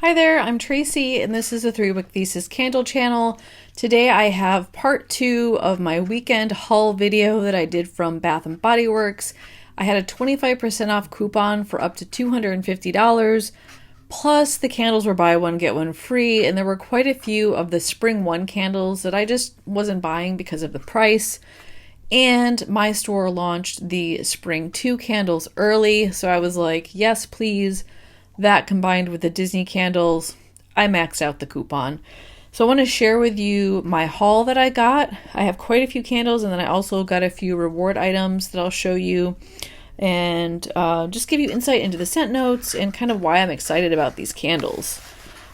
Hi there, I'm Tracy, and this is the 3-Wick Thesis candle channel. Today I have part 2 of my weekend haul video that I did from Bath & Body Works. I had a 25% off coupon for up to $250, plus the candles were buy one, get one free, and there were quite a few of the Spring 1 candles that I just wasn't buying because of the price. And my store launched the Spring 2 candles early, so I was like, yes, please. That combined with the Disney candles, I maxed out the coupon. So I want to share with you my haul that I got. I have quite a few candles, and then I also got a few reward items that I'll show you, and just give you insight into the scent notes and kind of why I'm excited about these candles.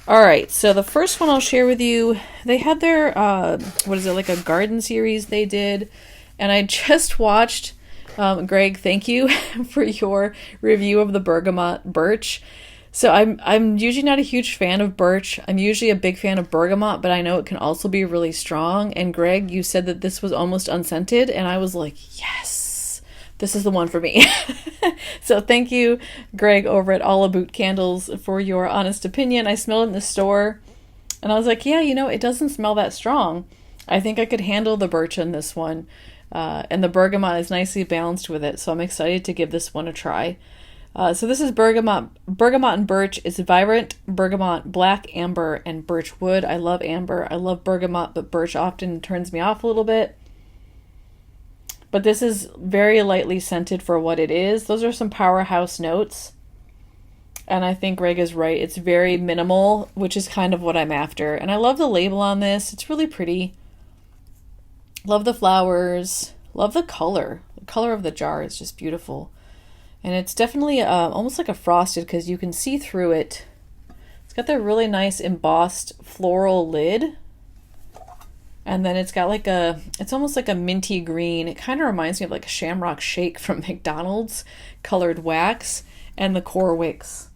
All right, so the first one I'll share with you, they had their, like a garden series they did, and I just watched, Greg, thank you for your review of the Bergamot Birch. So I'm usually not a huge fan of birch. I'm usually a big fan of bergamot, but I know it can also be really strong. And Greg, you said that this was almost unscented, and I was like, yes, this is the one for me. So thank you, Greg, over at All About Candles for your honest opinion. I smelled it in the store, and I was like, yeah, it doesn't smell that strong. I think I could handle the birch in this one. And the bergamot is nicely balanced with it, so I'm excited to give this one a try. So this is Bergamot and Birch. It's vibrant bergamot, black amber, and birch wood. I love amber. I love bergamot, but birch often turns me off a little bit. But this is very lightly scented for what it is. Those are some powerhouse notes. And I think Greg is right. It's very minimal, which is kind of what I'm after. And I love the label on this. It's really pretty. Love the flowers. Love the color. The color of the jar is just beautiful. And it's definitely almost like a frosted because you can see through it. It's got that really nice embossed floral lid. And then it's got it's almost like a minty green. It kind of reminds me of like a Shamrock Shake from McDonald's colored wax and the core wicks.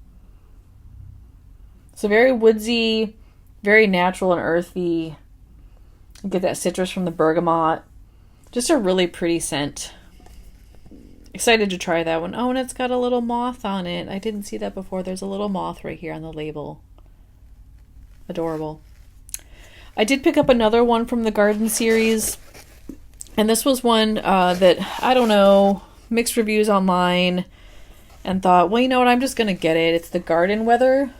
So very woodsy, very natural and earthy. You get that citrus from the bergamot. Just a really pretty scent. Excited to try that one. Oh, and it's got a little moth on it. I didn't see that before. There's a little moth right here on the label. Adorable. I did pick up another one from the garden series. And this was one that, I don't know, mixed reviews online. And thought, well, you know what? I'm just going to get it. It's the Garden Weather.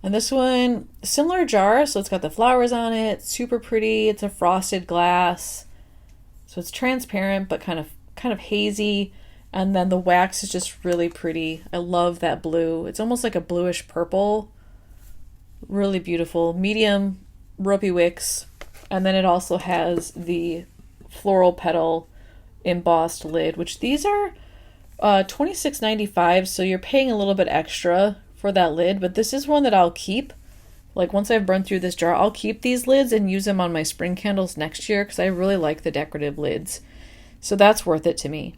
And this one, similar jar. So it's got the flowers on it. Super pretty. It's a frosted glass. So it's transparent, but kind of hazy, and then the wax is just really pretty. I love that blue. It's almost like a bluish purple. Really beautiful. Medium ropey wicks, and then it also has the floral petal embossed lid, which these are $26.95, so you're paying a little bit extra for that lid, but this is one that I'll keep. Like once I've run through this jar, I'll keep these lids and use them on my spring candles next year because I really like the decorative lids. So that's worth it to me.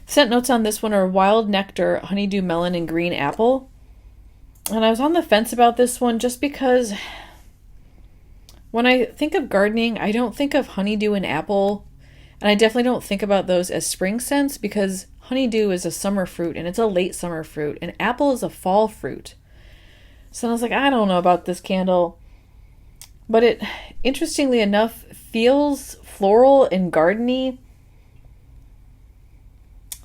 Scent notes on this one are wild nectar, honeydew melon, and green apple. And I was on the fence about this one just because when I think of gardening, I don't think of honeydew and apple. And I definitely don't think about those as spring scents because honeydew is a summer fruit and it's a late summer fruit. And apple is a fall fruit. So I was like, I don't know about this candle. But it, interestingly enough, feels floral and gardeny.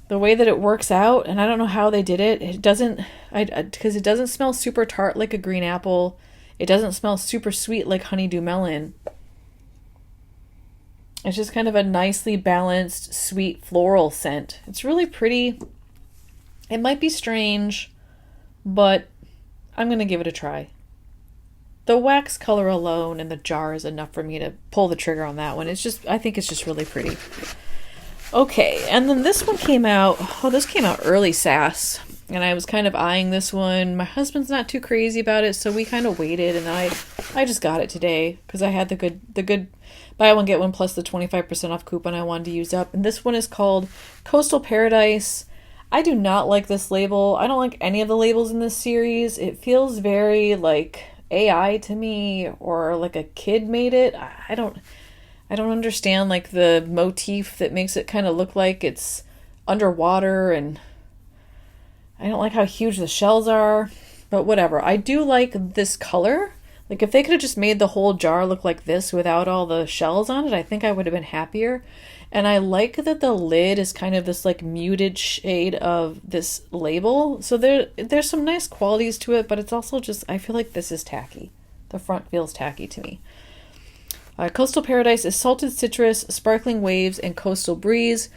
The way that it works out, and I don't know how they did it. It doesn't, because it doesn't smell super tart like a green apple. It doesn't smell super sweet like honeydew melon. It's just kind of a nicely balanced, sweet floral scent. It's really pretty. It might be strange, but I'm going to give it a try. The wax color alone in the jar is enough for me to pull the trigger on that one. I think it's just really pretty. Okay, and then this one came out, this came out early sass, and I was kind of eyeing this one. My husband's not too crazy about it, so we kind of waited, and I just got it today because I had the good buy one get one plus the 25% off coupon I wanted to use up. And this one is called Coastal Paradise. I do not like this label. I don't like any of the labels in this series. It feels very like AI to me, or like a kid made it. I don't understand like the motif that makes it kind of look like it's underwater, and I don't like how huge the shells are. But whatever. I do like this color. Like if they could have just made the whole jar look like this without all the shells on it, I think I would have been happier. And I like that the lid is kind of this like muted shade of this label. So there's some nice qualities to it, but it's also just, I feel like this is tacky. The front feels tacky to me. Coastal Paradise is salted citrus, sparkling waves, and coastal breeze.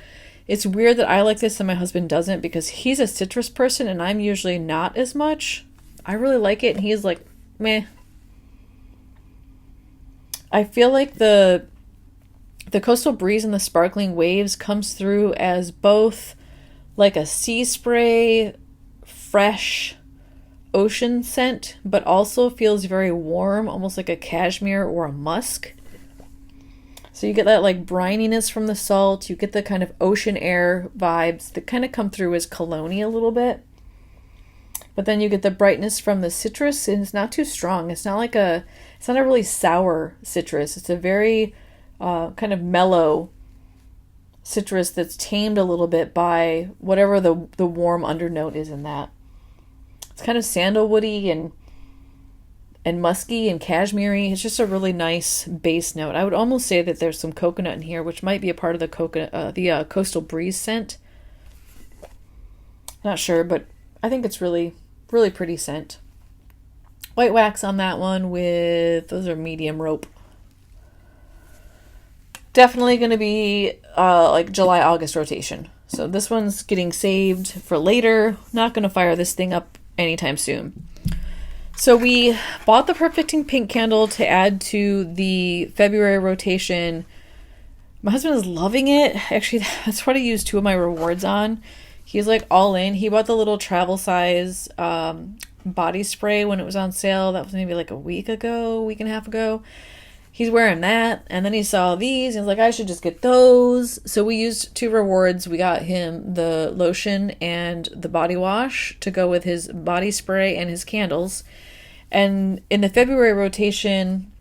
It's weird that I like this and my husband doesn't because he's a citrus person and I'm usually not as much. I really like it and he's like, meh. I feel like the coastal breeze and the sparkling waves comes through as both like a sea spray, fresh ocean scent, but also feels very warm, almost like a cashmere or a musk. So you get that like brininess from the salt. You get the kind of ocean air vibes that kind of come through as cologne a little bit. But then you get the brightness from the citrus, and it's not too strong. It's not a really sour citrus. It's a very kind of mellow citrus that's tamed a little bit by whatever the warm undernote is in that. It's kind of sandalwoody and musky and cashmere-y. It's just a really nice base note. I would almost say that there's some coconut in here, which might be a part of the coastal breeze scent. Not sure, but I think it's really, really pretty scent. White wax on that one those are medium rope. Definitely going to be like July-August rotation. So this one's getting saved for later. Not going to fire this thing up anytime soon. So we bought the Perfecting Pink candle to add to the February rotation. My husband is loving it. Actually, that's what I used 2 of my rewards on. He's like all in. He bought the little travel size body spray when it was on sale. That was maybe like a week and a half ago. He's wearing that. And then he saw these and he's like, I should just get those. So we used 2 rewards. We got him the lotion and the body wash to go with his body spray and his candles. And in the February rotation,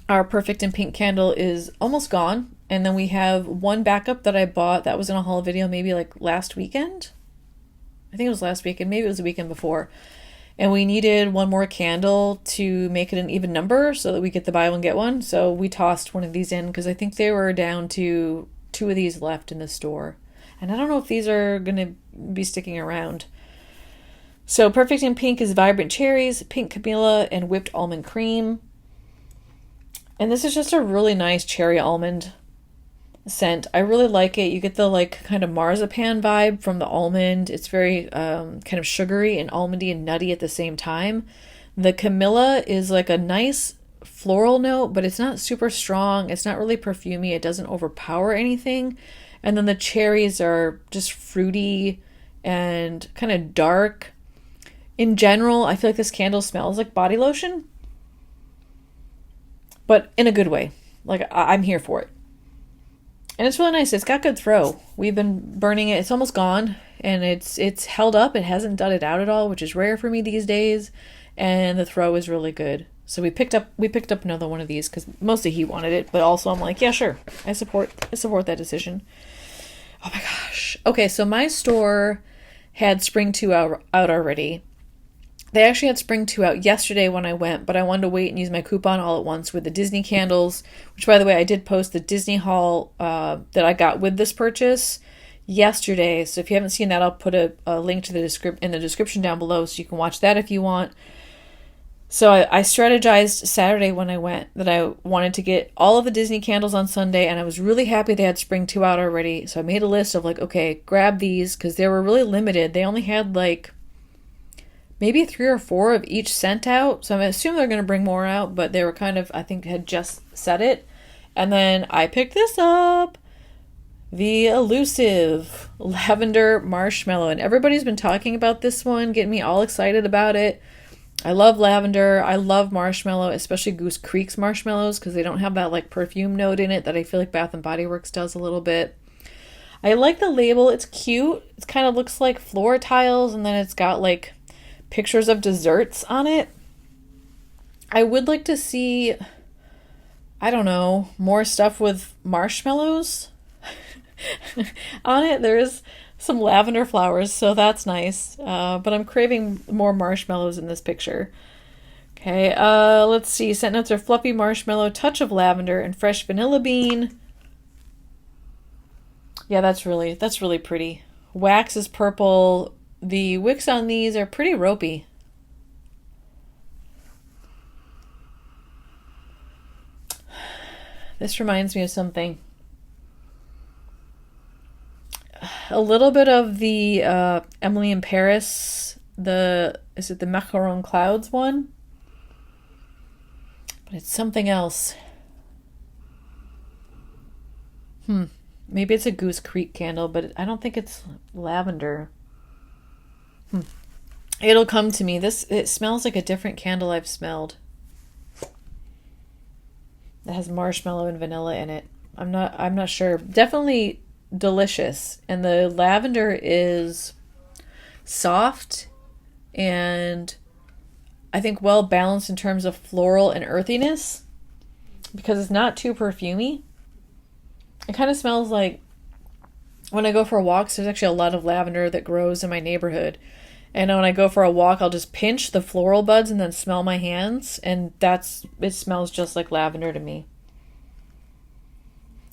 our Perfect in Pink candle is almost gone. And then we have one backup that I bought that was in a haul video maybe like last weekend. I think it was last weekend. Maybe it was the weekend before. And we needed one more candle to make it an even number so that we get the buy one, get one. So we tossed one of these in because I think they were down to 2 of these left in the store. And I don't know if these are going to be sticking around. So Perfect in Pink is vibrant cherries, pink Camilla, and whipped almond cream. And this is just a really nice cherry almond scent. I really like it. You get the like kind of marzipan vibe from the almond. It's very kind of sugary and almondy and nutty at the same time. The Camilla is like a nice floral note, but it's not super strong. It's not really perfumey. It doesn't overpower anything. And then the cherries are just fruity and kind of dark. In general, I feel like this candle smells like body lotion, but in a good way. Like I'm here for it. And it's really nice. It's got good throw. We've been burning it. It's almost gone and it's held up. It hasn't dudded out at all, which is rare for me these days. And the throw is really good. So we picked up another one of these because mostly he wanted it, but also I'm like, yeah, sure. I support that decision. Oh my gosh. Okay, so my store had Spring 2 out already. They actually had Spring 2 out yesterday when I went, but I wanted to wait and use my coupon all at once with the Disney candles, which, by the way, I did post the Disney haul that I got with this purchase yesterday. So if you haven't seen that, I'll put a link to in the description down below so you can watch that if you want. So I strategized Saturday when I went that I wanted to get all of the Disney candles on Sunday, and I was really happy they had Spring 2 out already. So I made a list of like, okay, grab these because they were really limited. They only had like maybe 3 or 4 of each scent out. So I'm assuming they're going to bring more out, but they were kind of, I think, had just said it. And then I picked this up, the elusive Lavender Marshmallow. And everybody's been talking about this one, getting me all excited about it. I love lavender. I love marshmallow, especially Goose Creek's marshmallows because they don't have that like perfume note in it that I feel like Bath & Body Works does a little bit. I like the label. It's cute. It kind of looks like floor tiles, and then it's got like pictures of desserts on it. I would like to see, I don't know, more stuff with marshmallows on it. There's some lavender flowers, so that's nice. But I'm craving more marshmallows in this picture. Okay, let's see. Scent notes are fluffy marshmallow, touch of lavender, and fresh vanilla bean. Yeah, that's really pretty. Wax is purple. The wicks on these are pretty ropey. This reminds me of something. A little bit of the Emily in Paris, is it the Macaron Clouds one? But it's something else. Maybe it's a Goose Creek candle, but I don't think it's lavender. It'll come to me. It smells like a different candle I've smelled. It has marshmallow and vanilla in it. I'm not sure. Definitely delicious. And the lavender is soft and I think well balanced in terms of floral and earthiness because it's not too perfumey. It kind of smells like when I go for walks, there's actually a lot of lavender that grows in my neighborhood. And when I go for a walk, I'll just pinch the floral buds and then smell my hands. And it smells just like lavender to me.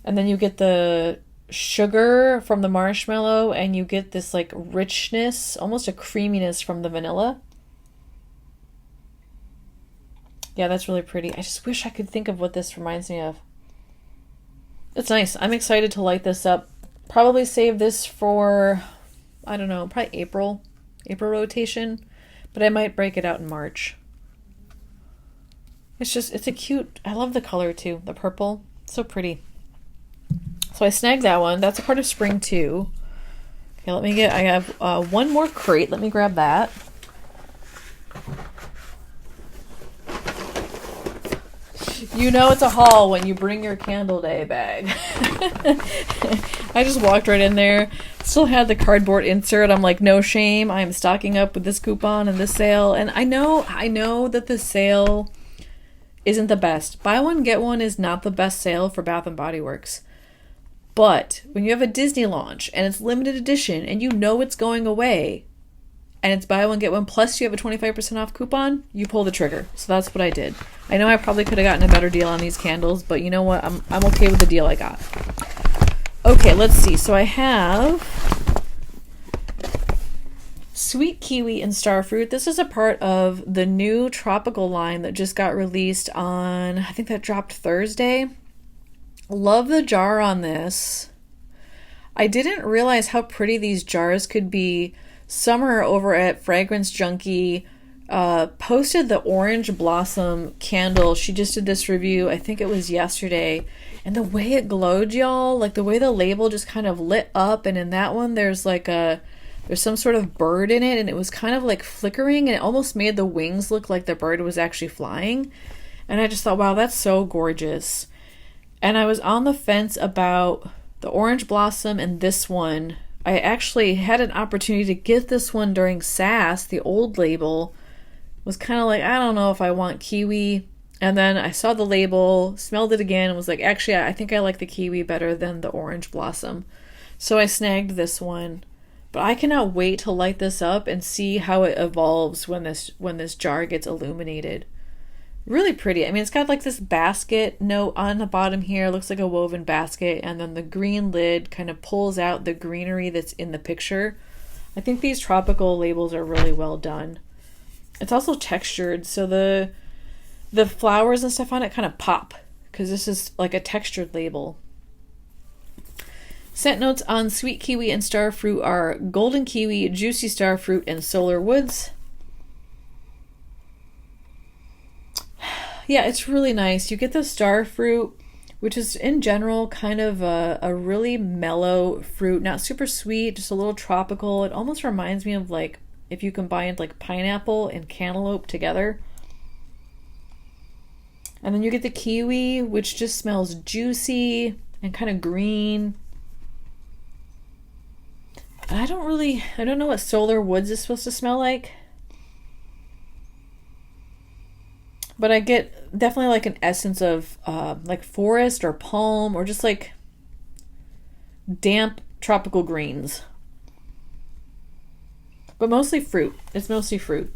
And then you get the sugar from the marshmallow and you get this like richness, almost a creaminess from the vanilla. Yeah, that's really pretty. I just wish I could think of what this reminds me of. It's nice. I'm excited to light this up. Probably save this for, I don't know, probably April rotation, but I might break it out in March. It's a cute, I love the color too, the purple, so pretty. So I snagged that one. That's a part of spring too. Okay, I have one more crate. Let me grab that. You know it's a haul when you bring your candle day bag. I just walked right in there. Still had the cardboard insert. I'm like, no shame. I am stocking up with this coupon and this sale. And I know that the sale isn't the best. Buy one, get one is not the best sale for Bath & Body Works. But when you have a Disney launch and it's limited edition and you know it's going away and it's buy one, get one, plus you have a 25% off coupon, you pull the trigger. So that's what I did. I know I probably could have gotten a better deal on these candles, but you know what? I'm okay with the deal I got. Okay, let's see. So I have Sweet Kiwi and Starfruit. This is a part of the new tropical line that just got released on, I think that dropped Thursday. Love the jar on this. I didn't realize how pretty these jars could be. Sommer over at Fragrance Junkie posted the Orange Blossom candle. She just did this review, I think it was yesterday. And the way it glowed, y'all, like the way the label just kind of lit up. And in that one, there's some sort of bird in it. And it was kind of like flickering. And it almost made the wings look like the bird was actually flying. And I just thought, wow, that's so gorgeous. And I was on the fence about the Orange Blossom and this one. I actually had an opportunity to get this one during SAS, the old label. Was kind of like, I don't know if I want Kiwi. And then I saw the label, smelled it again, and was like, actually, I think I like the Kiwi better than the Orange Blossom. So I snagged this one. But I cannot wait to light this up and see how it evolves when this jar gets illuminated. Really pretty. I mean, it's got like this basket note on the bottom here. It looks like a woven basket. And then the green lid kind of pulls out the greenery that's in the picture. I think these tropical labels are really well done. It's also textured. So the flowers and stuff on it kind of pop. Because this is like a textured label. Scent notes on Sweet Kiwi and Starfruit are Golden Kiwi, Juicy Starfruit, and Solar Woods. Yeah, it's really nice. You get the Starfruit, which is in general kind of a really mellow fruit. Not super sweet, just a little tropical. It almost reminds me of like if you combined like pineapple and cantaloupe together. And then you get the Kiwi, which just smells juicy and kind of green. I don't know what Solar Woods is supposed to smell like. But I get definitely like an essence of like forest or palm or just like damp tropical greens. but mostly fruit. It's mostly fruit.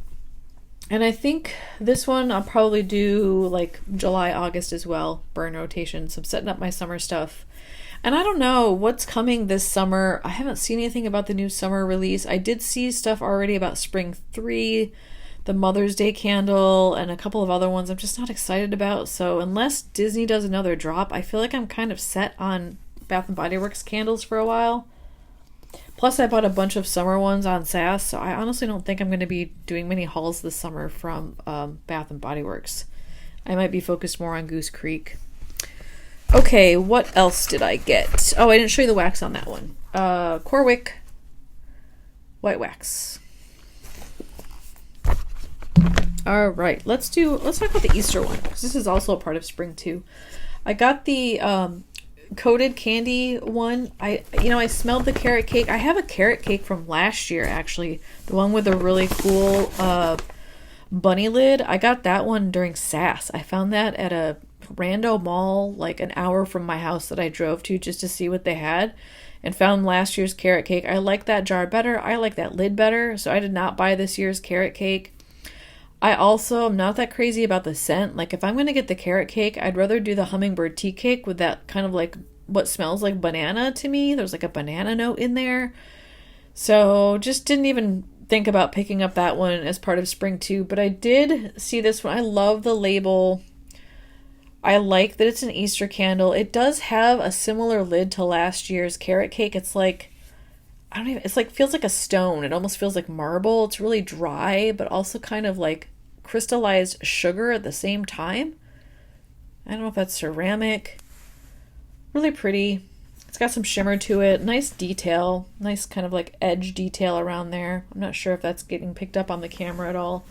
And I think this one I'll probably do like July, August as well, burn rotation. So I'm setting up my summer stuff. And I don't know what's coming this summer. I haven't seen anything about the new summer release. I did see stuff already about Spring 3, the Mother's Day candle, and a couple of other ones I'm just not excited about. So unless Disney does another drop, I feel like I'm kind of set on Bath & Body Works candles for a while. Plus, I bought a bunch of summer ones on SAS, so I honestly don't think I'm going to be doing many hauls this summer from Bath & Body Works. I might be focused more on Goose Creek. Okay, what else did I get? Oh, I didn't show you the wax on that one. Corwick white wax. All right, let's talk about the Easter one, because this is also a part of spring too. I got the coated candy one. I smelled the carrot cake. I have a carrot cake from last year, actually, the one with a really cool bunny lid. I got that one during SAS. I found that at a rando mall like an hour from my house that I drove to just to see what they had, and found last year's carrot cake. I like that jar better. I like that lid better, so I did not buy this year's carrot cake. I also am not that crazy about the scent. Like, if I'm going to get the carrot cake, I'd rather do the hummingbird tea cake with that kind of like what smells like banana to me. There's like a banana note in there. So just didn't even think about picking up that one as part of spring 2. But I did see this one. I love the label. I like that it's an Easter candle. It does have a similar lid to last year's carrot cake. It's like, feels like a stone. It almost feels like marble. It's really dry, but also kind of like crystallized sugar at the same time. I don't know if that's ceramic. Really pretty. It's got some shimmer to it. Nice detail. Nice kind of like edge detail around there. I'm not sure if that's getting picked up on the camera at all.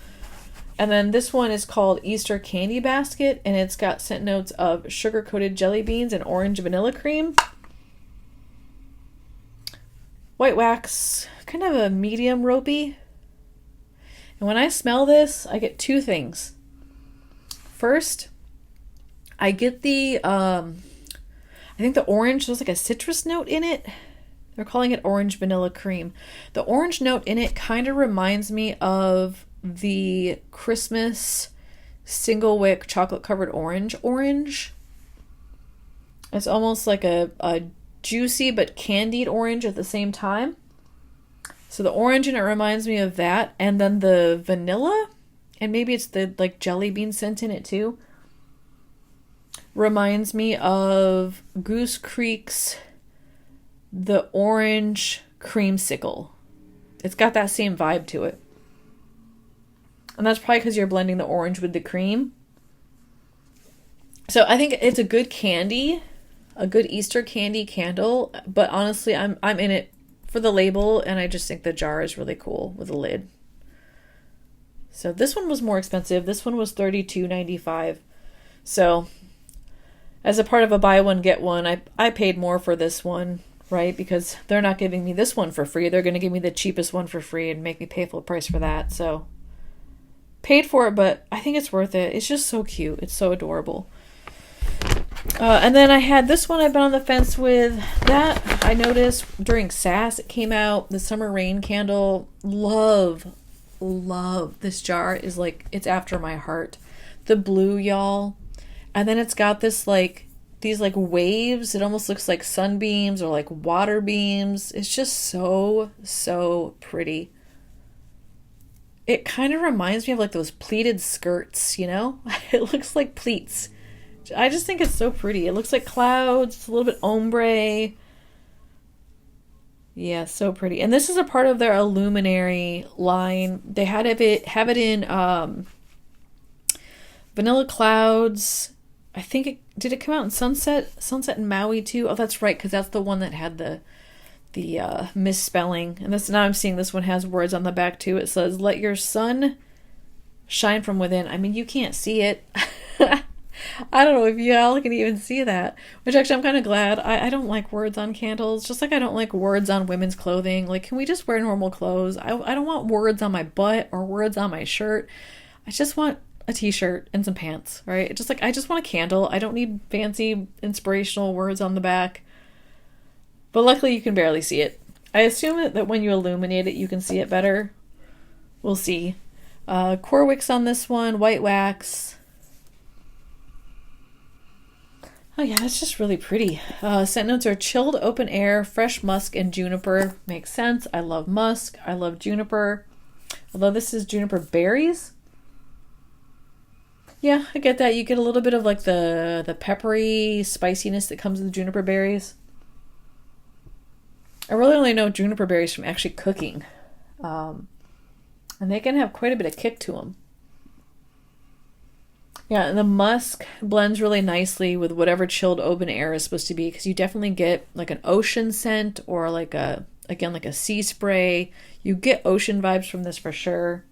And then this one is called Easter Candy Basket, and it's got scent notes of sugar-coated jelly beans and orange vanilla cream. White wax, kind of a medium ropey. And when I smell this, I get two things. First, I get the, I think the orange, there's like a citrus note in it. They're calling it orange vanilla cream. The orange note in it kind of reminds me of the Christmas Single-Wick chocolate covered orange. It's almost like a juicy but candied orange at the same time. So the orange in it reminds me of that, and then the vanilla, and maybe it's the like jelly bean scent in it too, reminds me of Goose Creek's the orange creamsicle. It's got that same vibe to it. And that's probably because you're blending the orange with the cream. So I think it's a good candy, a good Easter candy candle, but honestly, I'm in it for the label, and I just think the jar is really cool with a lid. So this one was more expensive. This one was $32.95. So as a part of a buy one get one, I paid more for this one, right? Because they're not giving me this one for free. They're going to give me the cheapest one for free and make me pay full price for that. So paid for it, but I think it's worth it. It's just so cute. It's so adorable. And then I had this one I've been on the fence with. That I noticed during SAS it came out, the Summer Rain candle. Love this jar. Is like, it's after my heart. The blue, y'all. And then it's got this like, these like waves. It almost looks like sunbeams or like water beams. It's just so pretty. It kind of reminds me of like those pleated skirts, you know? It looks like pleats. I just think it's so pretty. It looks like clouds. It's a little bit ombre. Yeah, so pretty. And this is a part of their Illuminary line. They have it in Vanilla Clouds. I think did it come out in Sunset and Maui too? Oh, that's right, because that's the one that had the misspelling. And this, now I'm seeing this one has words on the back too. It says, "Let your sun shine from within." I mean, you can't see it. I don't know if y'all can even see that. Which actually I'm kind of glad. I don't like words on candles, just like I don't like words on women's clothing. Like, can we just wear normal clothes? I don't want words on my butt or words on my shirt. I just want a t-shirt and some pants, right? Just like, I just want a candle. I don't need fancy inspirational words on the back. But luckily you can barely see it. I assume that when you illuminate it, you can see it better. We'll see. Core wicks on this one, white wax. Oh yeah, that's just really pretty. Scent notes are chilled open air, fresh musk, and juniper. Makes sense. I love musk. I love juniper. Although this is juniper berries. Yeah, I get that. You get a little bit of like the peppery spiciness that comes with the juniper berries. I really only know juniper berries from actually cooking. And they can have quite a bit of kick to them. Yeah, and the musk blends really nicely with whatever chilled open air is supposed to be, because you definitely get like an ocean scent or like a sea spray. You get ocean vibes from this for sure.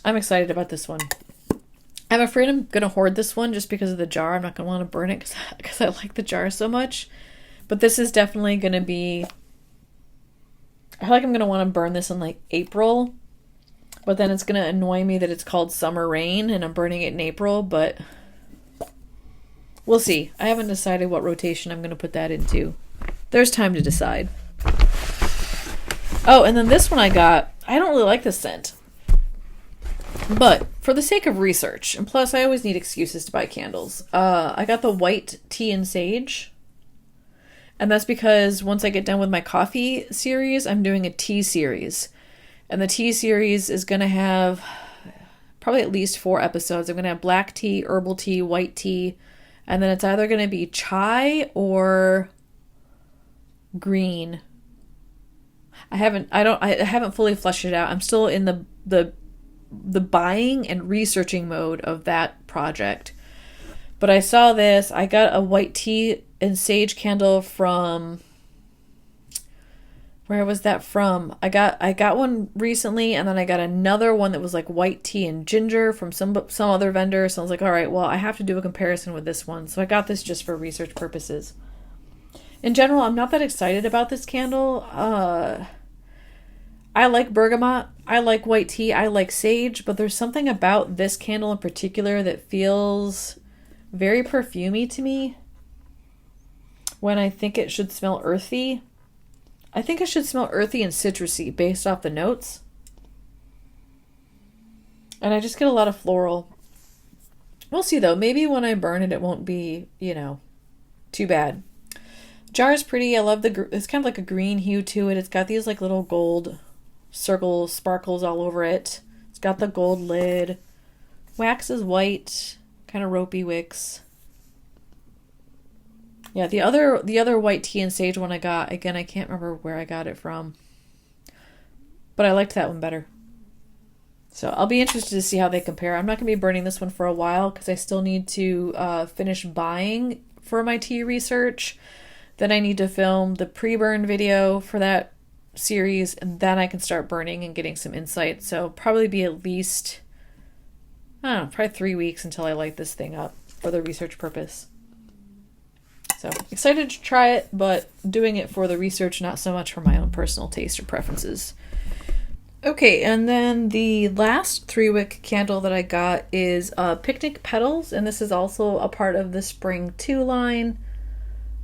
I'm excited about this one. I'm afraid I'm going to hoard this one just because of the jar. I'm not going to want to burn it because I like the jar so much. But this is definitely going to be... I feel like I'm going to want to burn this in like April. But then it's going to annoy me that it's called Summer Rain and I'm burning it in April. But we'll see. I haven't decided what rotation I'm going to put that into. There's time to decide. Oh, and then this one I got. I don't really like this scent. But for the sake of research, and plus I always need excuses to buy candles, I got the white tea and sage. And that's because once I get done with my coffee series, I'm doing a tea series. And the tea series is going to have probably at least 4 episodes. I'm going to have black tea, herbal tea, white tea, and then it's either going to be chai or green. I haven't fully fleshed it out. I'm still in the buying and researching mode of that project. But I saw this. I got a white tea and sage candle from... Where was that from? I got one recently, and then I got another one that was like white tea and ginger from some other vendor. So I was like, all right, well, I have to do a comparison with this one. So I got this just for research purposes. In general, I'm not that excited about this candle. I like bergamot, I like white tea, I like sage, but there's something about this candle in particular that feels very perfumey to me when I think it should smell earthy. I think it should smell earthy and citrusy based off the notes. And I just get a lot of floral. We'll see though. Maybe when I burn it, it won't be, too bad. Jar is pretty. I love it's kind of like a green hue to it. It's got these like little gold circle sparkles all over it. It's got the gold lid. Wax is white, kind of ropey wicks. Yeah, the other white tea and sage one I got, again, I can't remember where I got it from, but I liked that one better. So I'll be interested to see how they compare. I'm not going to be burning this one for a while because I still need to finish buying for my tea research. Then I need to film the pre-burn video for that series, and then I can start burning and getting some insight. So probably be at least, I don't know, probably 3 weeks until I light this thing up for the research purpose. So excited to try it, but doing it for the research, not so much for my own personal taste or preferences. Okay, and then the last 3-wick candle that I got is Picnic Petals, and this is also a part of the Spring 2 line.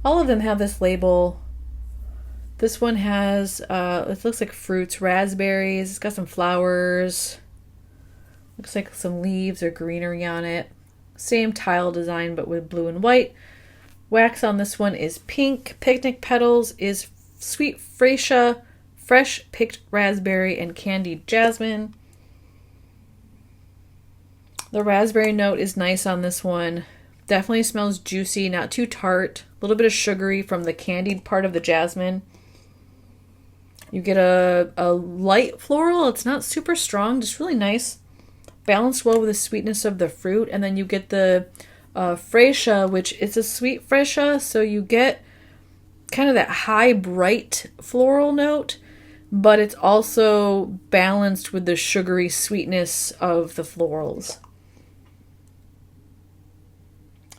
All of them have this label. This one has, it looks like fruits, raspberries, it's got some flowers, looks like some leaves or greenery on it. Same tile design, but with blue and white. Wax on this one is pink. Picnic Petals is sweet freesia, fresh picked raspberry, and candied jasmine. The raspberry note is nice on this one. Definitely smells juicy, not too tart. A little bit of sugary from the candied part of the jasmine. You get a light floral. It's not super strong, just really nice. Balanced well with the sweetness of the fruit. And then you get the freesia, which is a sweet freesia, so you get kind of that high, bright floral note, but it's also balanced with the sugary sweetness of the florals.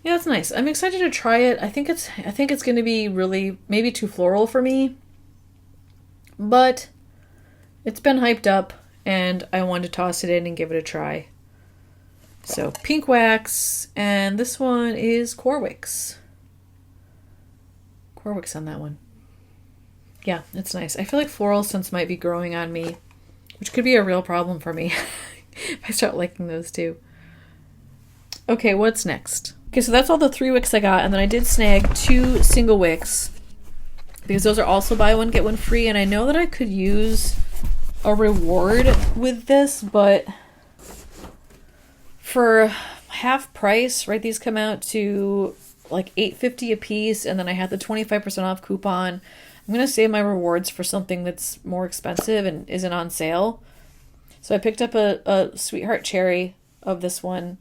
Yeah, it's nice. I'm excited to try it. I think it's going to be really maybe too floral for me, but it's been hyped up, and I wanted to toss it in and give it a try. So pink wax, and this one is Core Wicks. Core Wicks on that one. Yeah, it's nice. I feel like floral scents might be growing on me. which could be a real problem for me if I start liking those too. Okay, what's next? Okay, so that's all the 3 wicks I got, and then I did snag 2 single wicks because those are also buy one get one free, and I know that I could use a reward with this, but for half price, right? These come out to like $8.50 a piece, and then I had the 25% off coupon. I'm gonna save my rewards for something that's more expensive and isn't on sale. So I picked up a Sweetheart Cherry of this one.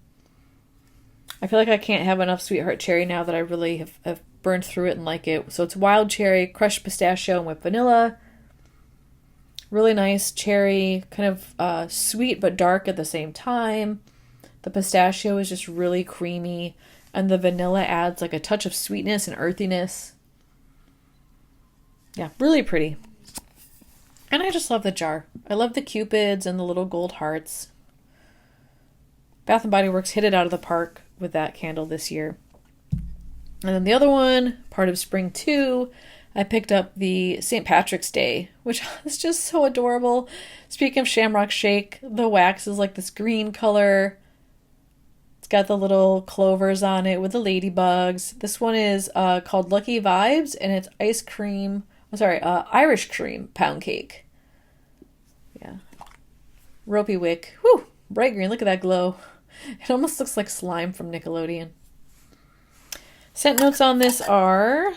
I feel like I can't have enough Sweetheart Cherry now that I really have burned through it and like it. So it's wild cherry, crushed pistachio, and with vanilla. Really nice cherry, kind of sweet but dark at the same time. The pistachio is just really creamy, and the vanilla adds like a touch of sweetness and earthiness. Yeah, really pretty. And I just love the jar. I love the cupids and the little gold hearts. Bath & Body Works hit it out of the park with that candle this year. And then the other one, part of spring 2, I picked up the St. Patrick's Day, which is just so adorable. Speaking of Shamrock Shake, the wax is like this green color. It's got the little clovers on it with the ladybugs. This one is called Lucky Vibes, and it's Irish cream pound cake. Yeah. Ropey wick. Whew! Bright green. Look at that glow. It almost looks like slime from Nickelodeon. Scent notes on this are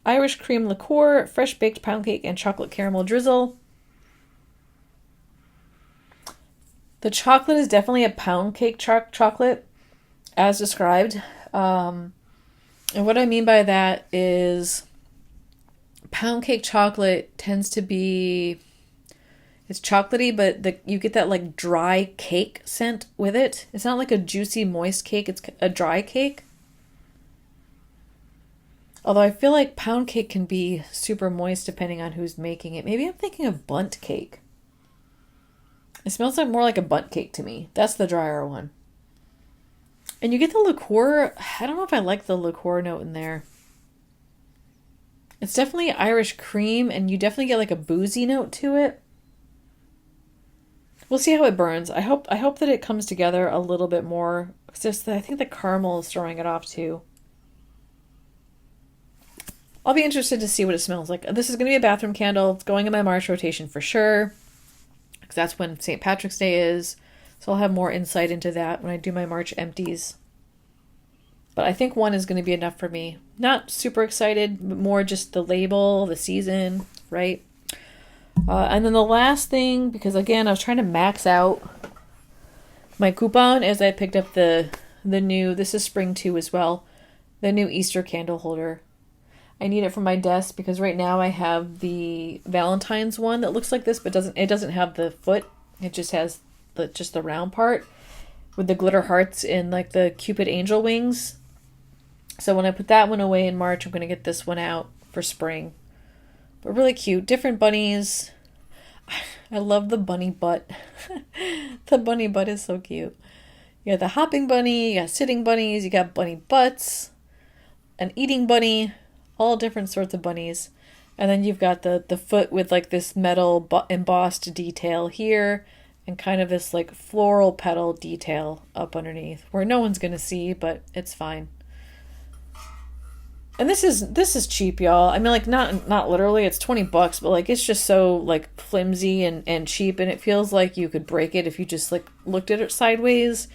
Irish cream liqueur, fresh baked pound cake, and chocolate caramel drizzle. The chocolate is definitely a pound cake chocolate, as described. And what I mean by that is pound cake chocolate tends to be, it's chocolatey, but you get that like dry cake scent with it. It's not like a juicy, moist cake. It's a dry cake. Although I feel like pound cake can be super moist depending on who's making it. Maybe I'm thinking of bundt cake. It smells like more like a bundt cake to me. That's the drier one. And you get the liqueur. I don't know if I like the liqueur note in there. It's definitely Irish cream, and you definitely get like a boozy note to it. We'll see how it burns. I hope that it comes together a little bit more. Just I think the caramel is throwing it off too. I'll be interested to see what it smells like. This is going to be a bathroom candle. It's going in my March rotation for sure, because that's when St. Patrick's Day is. So I'll have more insight into that when I do my March empties. But I think one is going to be enough for me. Not super excited, but more just the label, the season, right? And then the last thing, because again, I was trying to max out my coupon as I picked up the new, this is spring 2 as well, the new Easter candle holder. I need it for my desk because right now I have the Valentine's one that looks like this, but it doesn't have the foot. It just has just the round part with the glitter hearts and like the Cupid angel wings. So when I put that one away in March, I'm going to get this one out for spring. But really cute. Different bunnies. I love the bunny butt. The bunny butt is so cute. You got the hopping bunny, you got sitting bunnies, you got bunny butts, an eating bunny, all different sorts of bunnies. And then you've got the foot with like this metal embossed detail here and kind of this like floral petal detail up underneath where no one's going to see, but it's fine. And this is cheap, y'all. I mean, like not literally, it's $20, but like it's just so like flimsy and cheap, and it feels like you could break it if you just like looked at it sideways.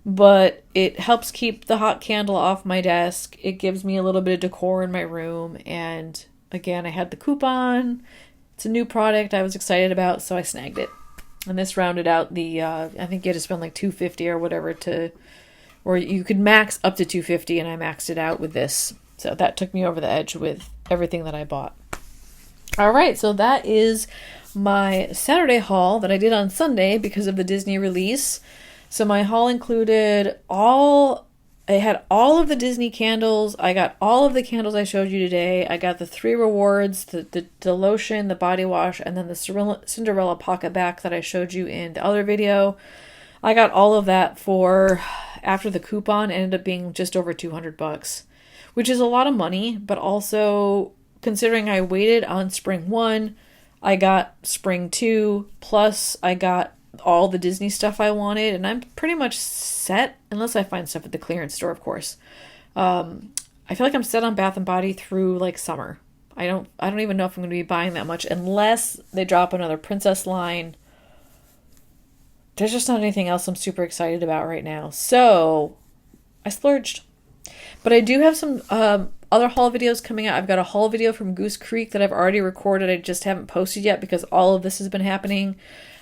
But it helps keep the hot candle off my desk. It gives me a little bit of decor in my room, and again, I had the coupon. It's a new product I was excited about, so I snagged it. And this rounded out the I think you had to spend like $250 or whatever or you could max up to $250, and I maxed it out with this. So that took me over the edge with everything that I bought. All right, so that is my Saturday haul that I did on Sunday because of the Disney release. So my haul included I had all of the Disney candles. I got all of the candles I showed you today. I got the 3 rewards, the lotion, the body wash, and then the Cinderella pocket back that I showed you in the other video. I got all of that for, after the coupon, ended up being just over $200. Which is a lot of money, but also considering I waited on spring 1, I got spring 2, plus I got all the Disney stuff I wanted, and I'm pretty much set, unless I find stuff at the clearance store, of course. I feel like I'm set on Bath & Body through like summer. I don't even know if I'm going to be buying that much unless they drop another princess line. There's just not anything else I'm super excited about right now. So I splurged. But I do have some other haul videos coming out. I've got a haul video from Goose Creek that I've already recorded. I just haven't posted yet because all of this has been happening.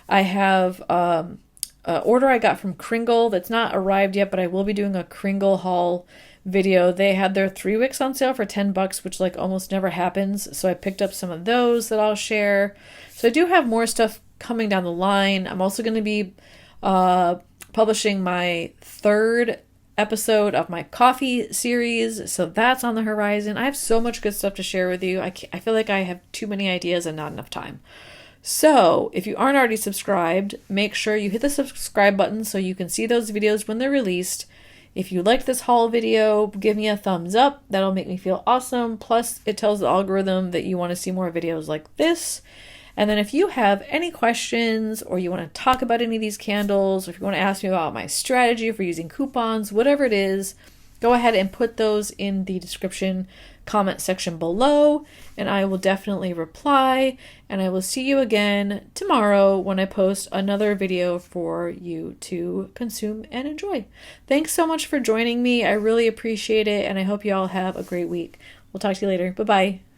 I have an order I got from Kringle that's not arrived yet, but I will be doing a Kringle haul video. They had their 3 wicks on sale for $10, which like almost never happens. So I picked up some of those that I'll share. So I do have more stuff coming down the line. I'm also going to be publishing my 3rd episode of my coffee series. So that's on the horizon. I have so much good stuff to share with you. I feel like I have too many ideas and not enough time. So if you aren't already subscribed, make sure you hit the subscribe button so you can see those videos when they're released. If you liked this haul video, give me a thumbs up. That'll make me feel awesome. Plus, it tells the algorithm that you want to see more videos like this. And then if you have any questions or you want to talk about any of these candles, or if you want to ask me about my strategy for using coupons, whatever it is, go ahead and put those in the description comment section below, and I will definitely reply. And I will see you again tomorrow when I post another video for you to consume and enjoy. Thanks so much for joining me. I really appreciate it, and I hope you all have a great week. We'll talk to you later. Bye-bye.